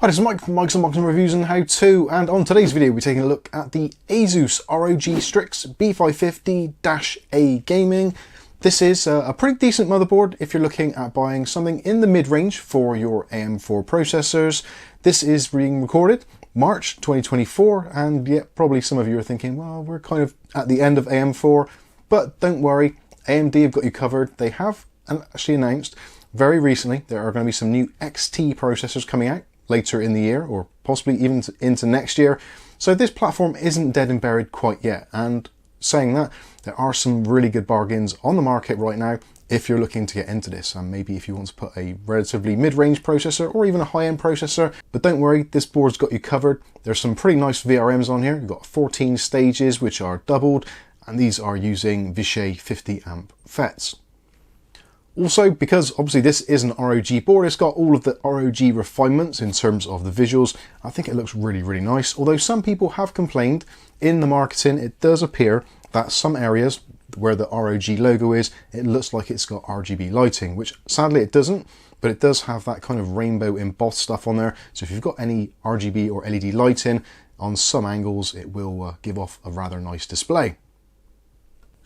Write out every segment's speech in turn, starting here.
Hi, this is Mike from Mike's Unboxing Reviews and How To, and on today's video we're taking a look at the ASUS ROG Strix B550-A Gaming. This is a pretty decent motherboard if you're looking at buying something in the mid-range for your AM4 processors. This is being recorded March 2024, and yet probably some of you are thinking, well, we're kind of at the end of AM4, but don't worry, AMD have got you covered. They have actually announced very recently there are going to be some new XT processors coming out later in the year, or possibly even into next year. So this platform isn't dead and buried quite yet. And saying that, there are some really good bargains on the market right now if you're looking to get into this, and maybe if you want to put a relatively mid-range processor or even a high-end processor. But don't worry, this board's got you covered. There's some pretty nice VRMs on here. You've got 14 stages which are doubled, and these are using Vishay 50 amp FETs. Also, because obviously this is an ROG board, it's got all of the ROG refinements in terms of the visuals. I think it looks really, really nice. Although some people have complained in the marketing, it does appear that some areas where the ROG logo is, it looks like it's got RGB lighting, which sadly it doesn't, but it does have that kind of rainbow embossed stuff on there. So if you've got any RGB or LED lighting, on some angles, it will give off a rather nice display.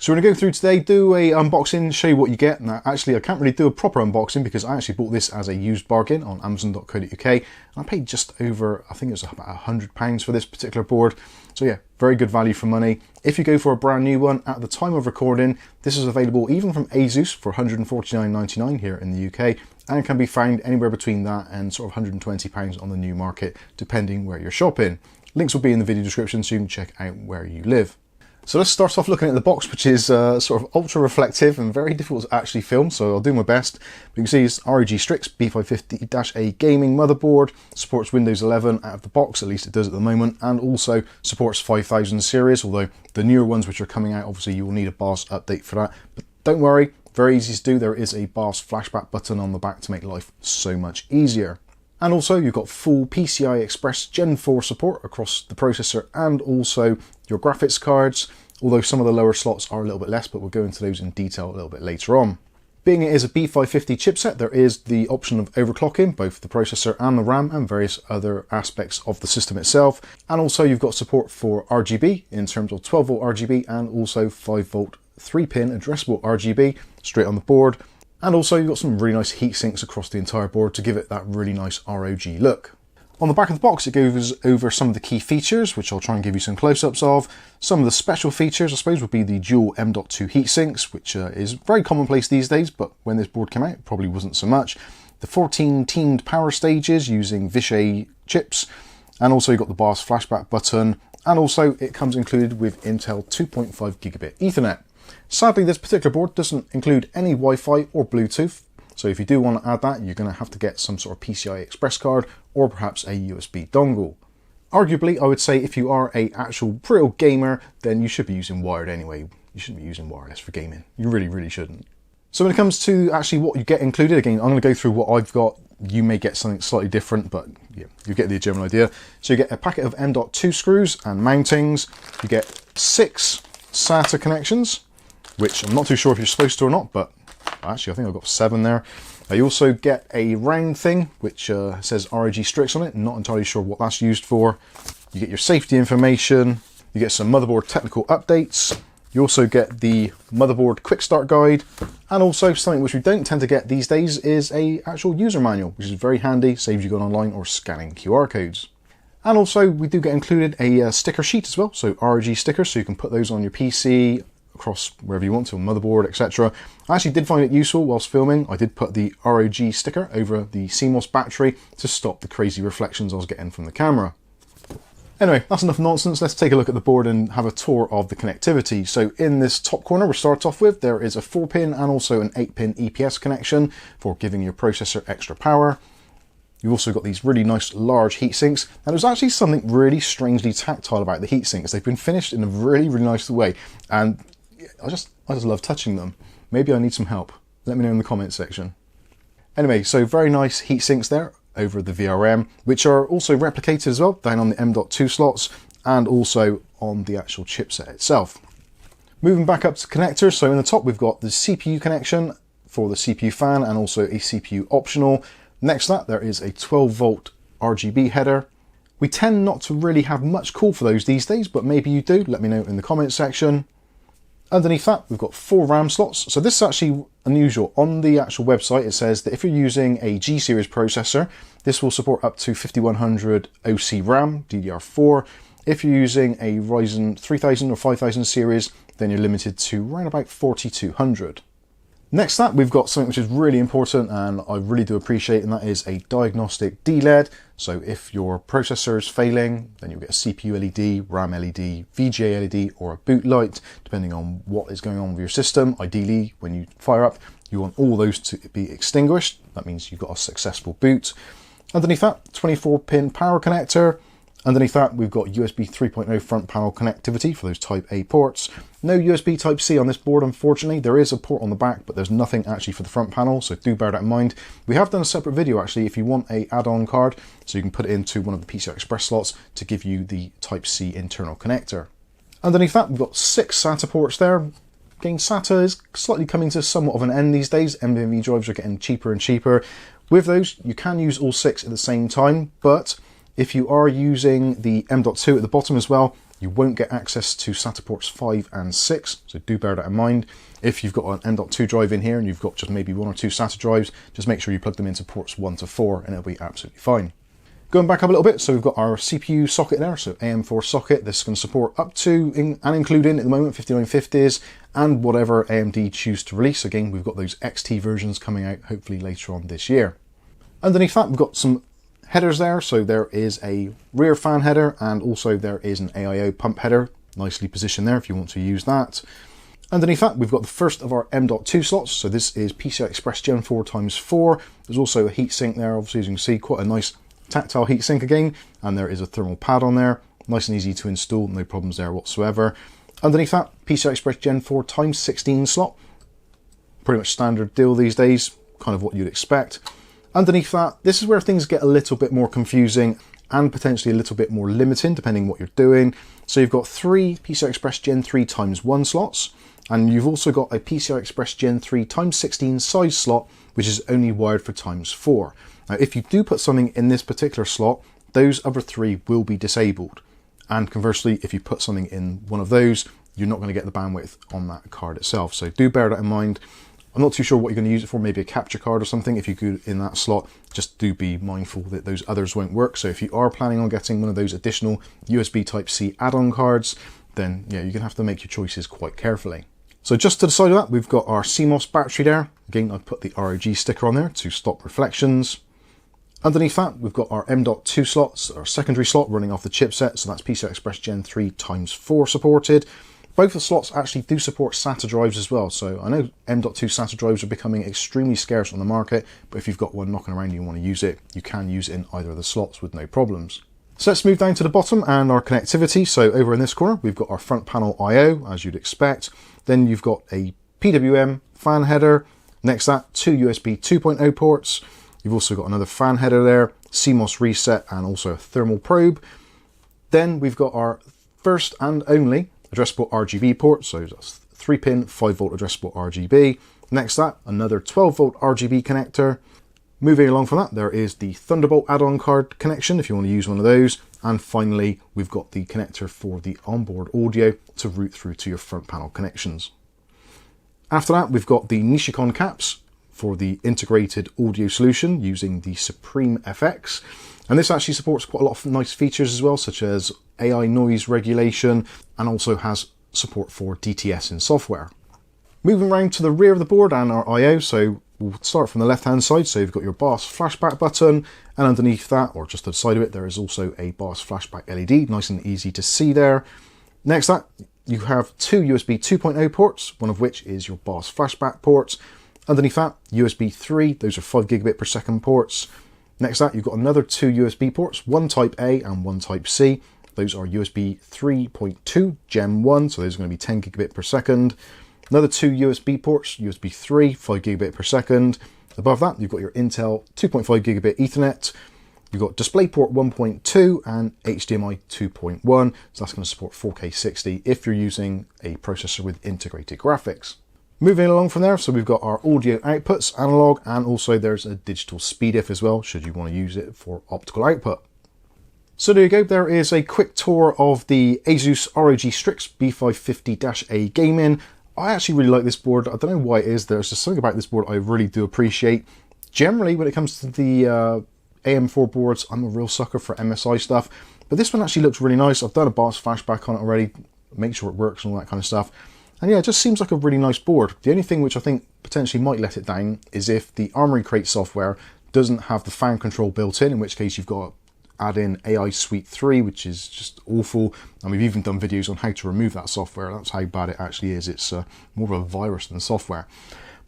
So we're going to go through today, do a unboxing, show you what you get. Now actually I can't really do a proper unboxing because I actually bought this as a used bargain on amazon.co.uk. I paid just over, I think it was about £100 for this particular board. So yeah, very good value for money. If you go for a brand new one at the time of recording, this is available even from ASUS for £149.99 here in the UK, and can be found anywhere between that and sort of £120 on the new market, depending where you're shopping. Links will be in the video description so you can check out where you live. So let's start off looking at the box, which is sort of ultra reflective and very difficult to actually film, so I'll do my best. But you can see it's ROG Strix B550-A Gaming motherboard, supports Windows 11 out of the box, at least it does at the moment, and also supports 5000 series, although the newer ones which are coming out, obviously you will need a BIOS update for that. But don't worry, very easy to do. There is a BIOS flashback button on the back to make life so much easier. And also you've got full PCI Express Gen 4 support across the processor and also your graphics cards, although some of the lower slots are a little bit less, but we'll go into those in detail a little bit later on. Being it is a B550 chipset, there is the option of overclocking both the processor and the RAM and various other aspects of the system itself. And also you've got support for RGB in terms of 12 volt RGB and also 5 volt 3-pin addressable RGB straight on the board. And also you've got some really nice heat sinks across the entire board to give it that really nice ROG look. On the back of the box it goes over some of the key features, which I'll try and give you some close-ups of. Some of the special features I suppose would be the dual M.2 heat sinks, which is very commonplace these days, but when this board came out it probably wasn't so much. The 14 teamed power stages using Vishay chips, and also you've got the BIOS flashback button, and also it comes included with Intel 2.5 gigabit Ethernet. Sadly, this particular board doesn't include any Wi-Fi or Bluetooth, so if you do want to add that, you're going to have to get some sort of PCI Express card or perhaps a USB dongle. Arguably, I would say if you are an actual real gamer, then you should be using wired anyway. You shouldn't be using wireless for gaming. You really, really shouldn't. So when it comes to actually what you get included, again, I'm going to go through what I've got. You may get something slightly different, but yeah, you get the general idea. So you get a packet of M.2 screws and mountings. You get 6 SATA connections, which I'm not too sure if you're supposed to or not, but actually I think I've got 7 there. You also get a round thing which says ROG Strix on it. Not entirely sure what that's used for. You get your safety information. You get some motherboard technical updates. You also get the motherboard quick start guide, and also something which we don't tend to get these days is a actual user manual, which is very handy, saves you going online or scanning QR codes. And also we do get included a sticker sheet as well, so ROG stickers, so you can put those on your PC, across wherever you want to, motherboard, etc. I actually did find it useful whilst filming. I did put the ROG sticker over the CMOS battery to stop the crazy reflections I was getting from the camera. Anyway, that's enough nonsense. Let's take a look at the board and have a tour of the connectivity. So in this top corner we'll start off with, there is a 4-pin and also an 8-pin EPS connection for giving your processor extra power. You've also got these really nice large heat sinks. Now there's actually something really strangely tactile about the heat sinks. They've been finished in a really, really nice way, and I just love touching them. Maybe I need some help. Let me know in the comments section. Anyway, so very nice heat sinks there over the VRM, which are also replicated as well down on the M.2 slots and also on the actual chipset itself. Moving back up to connectors, so in the top we've got the CPU connection for the CPU fan and also a CPU optional. Next to that there is a 12 volt RGB header. We tend not to really have much call for those these days, but maybe you do. Let me know in the comments section. Underneath that, we've got 4 RAM slots. So this is actually unusual. On the actual website, it says that if you're using a G series processor, this will support up to 5100 OC RAM, DDR4. If you're using a Ryzen 3000 or 5000 series, then you're limited to around about 4200. Next up, we've got something which is really important and I really do appreciate, and that is a diagnostic D-LED. So if your processor is failing, then you'll get a CPU LED, RAM LED, VGA LED, or a boot light, depending on what is going on with your system. Ideally, when you fire up, you want all those to be extinguished. That means you've got a successful boot. Underneath that, 24-pin power connector. Underneath that, we've got USB 3.0 front panel connectivity for those Type A ports. No USB Type C on this board, unfortunately. There is a port on the back, but there's nothing actually for the front panel, so do bear that in mind. We have done a separate video, actually, if you want a add-on card, so you can put it into one of the PCI Express slots to give you the Type C internal connector. Underneath that, we've got 6 SATA ports there. Again, SATA is slightly coming to somewhat of an end these days. NVMe drives are getting cheaper and cheaper. With those, you can use all 6 at the same time, but if you are using the M.2 at the bottom as well, you won't get access to SATA ports 5 and 6, so do bear that in mind. If you've got an M.2 drive in here and you've got just maybe 1 or 2 SATA drives, just make sure you plug them into ports 1 to 4 and it'll be absolutely fine. Going back up a little bit, so we've got our CPU socket there, so AM4 socket. This can support up to and including at the moment 5950s and whatever AMD choose to release. Again, we've got those XT versions coming out hopefully later on this year. Underneath that, we've got some headers there, so there is a rear fan header and also there is an AIO pump header, nicely positioned there if you want to use that. Underneath that, we've got the first of our M.2 slots, so this is PCI Express Gen 4 x 4. There's also a heatsink there, obviously, as you can see, quite a nice tactile heatsink again, and there is a thermal pad on there, nice and easy to install, no problems there whatsoever. Underneath that, PCI Express Gen 4 x 16 slot, pretty much standard deal these days, kind of what you'd expect. Underneath that, this is where things get a little bit more confusing and potentially a little bit more limiting depending what you're doing. So you've got 3 PCI Express Gen 3 x 1 slots, and you've also got a PCI Express Gen 3 x 16 size slot, which is only wired for x4. Now, if you do put something in this particular slot, those other 3 will be disabled. And conversely, if you put something in one of those, you're not going to get the bandwidth on that card itself. So do bear that in mind. I'm not too sure what you're going to use it for, maybe a capture card or something. If you could in that slot, just do be mindful that those others won't work. So if you are planning on getting one of those additional USB Type-C add-on cards, then yeah, you're going to have to make your choices quite carefully. So just to the side of that, we've got our CMOS battery there. Again, I've put the ROG sticker on there to stop reflections. Underneath that, we've got our M.2 slots, our secondary slot running off the chipset. So that's PCI Express Gen 3 x 4 supported. Both the slots actually do support SATA drives as well. So I know M.2 SATA drives are becoming extremely scarce on the market, but if you've got one knocking around and you want to use it, you can use it in either of the slots with no problems. So let's move down to the bottom and our connectivity. So over in this corner, we've got our front panel I/O, as you'd expect. Then you've got a PWM fan header. Next that, 2 USB 2.0 ports. You've also got another fan header there, CMOS reset, and also a thermal probe. Then we've got our first and only addressable RGB port, so that's 3-pin 5-volt addressable RGB. Next that, another 12-volt RGB connector. Moving along from that, there is the Thunderbolt add-on card connection if you want to use one of those. And finally, we've got the connector for the onboard audio to route through to your front panel connections. After that, we've got the Nishikon caps for the integrated audio solution using the Supreme FX. And this actually supports quite a lot of nice features as well, such as AI noise regulation, and also has support for DTS in software. Moving around to the rear of the board and our I/O, so we'll start from the left-hand side. So you've got your BIOS flashback button, and underneath that, or just to the side of it, there is also a BIOS flashback LED, nice and easy to see there. Next that, you have 2 USB 2.0 ports, one of which is your BIOS flashback ports. Underneath that, USB 3, those are 5 gigabit per second ports. Next that, you've got another 2 USB ports, one Type A and one Type C. Those are USB 3.2 Gen 1, so those are going to be 10 gigabit per second. Another 2 USB ports, USB 3, 5 gigabit per second. Above that, you've got your Intel 2.5 gigabit Ethernet. You've got DisplayPort 1.2 and HDMI 2.1, so that's going to support 4K 60 if you're using a processor with integrated graphics. Moving along from there, so we've got our audio outputs, analog, and also there's a digital speed diff as well, should you want to use it for optical output. So there you go, there is a quick tour of the ASUS ROG Strix B550-A Gaming. I actually really like this board. I don't know why it is, there's just something about this board I really do appreciate. Generally, when it comes to the AM4 boards, I'm a real sucker for MSI stuff, but this one actually looks really nice. I've done a BIOS flashback on it already, make sure it works and all that kind of stuff. And yeah, it just seems like a really nice board. The only thing which I think potentially might let it down is if the Armoury Crate software doesn't have the fan control built in which case you've got to add in AI Suite 3, which is just awful. And we've even done videos on how to remove that software. That's how bad it actually is. It's more of a virus than software.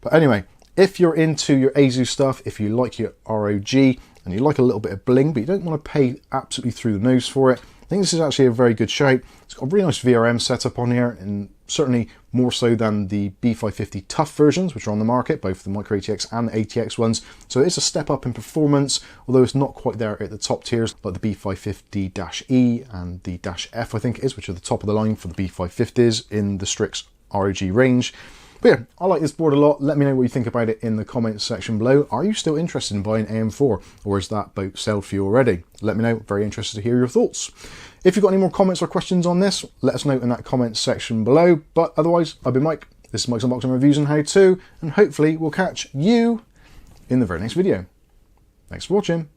But anyway, if you're into your ASUS stuff, if you like your ROG, and you like a little bit of bling, but you don't want to pay absolutely through the nose for it, I think this is actually a very good shout. It's got a really nice VRM setup on here, and certainly more so than the B550 Tough versions, which are on the market, both the Micro ATX and the ATX ones. So it's a step up in performance, although it's not quite there at the top tiers, like the B550-E and the -F, I think it is, which are the top of the line for the B550s in the Strix ROG range. But yeah, I like this board a lot. Let me know what you think about it in the comments section below. Are you still interested in buying AM4, or is that boat sailed for you already? Let me know. Very interested to hear your thoughts. If you've got any more comments or questions on this, let us know in that comments section below. But otherwise, I've been Mike. This is Mike's Unboxing Reviews and How To, and hopefully we'll catch you in the very next video. Thanks for watching.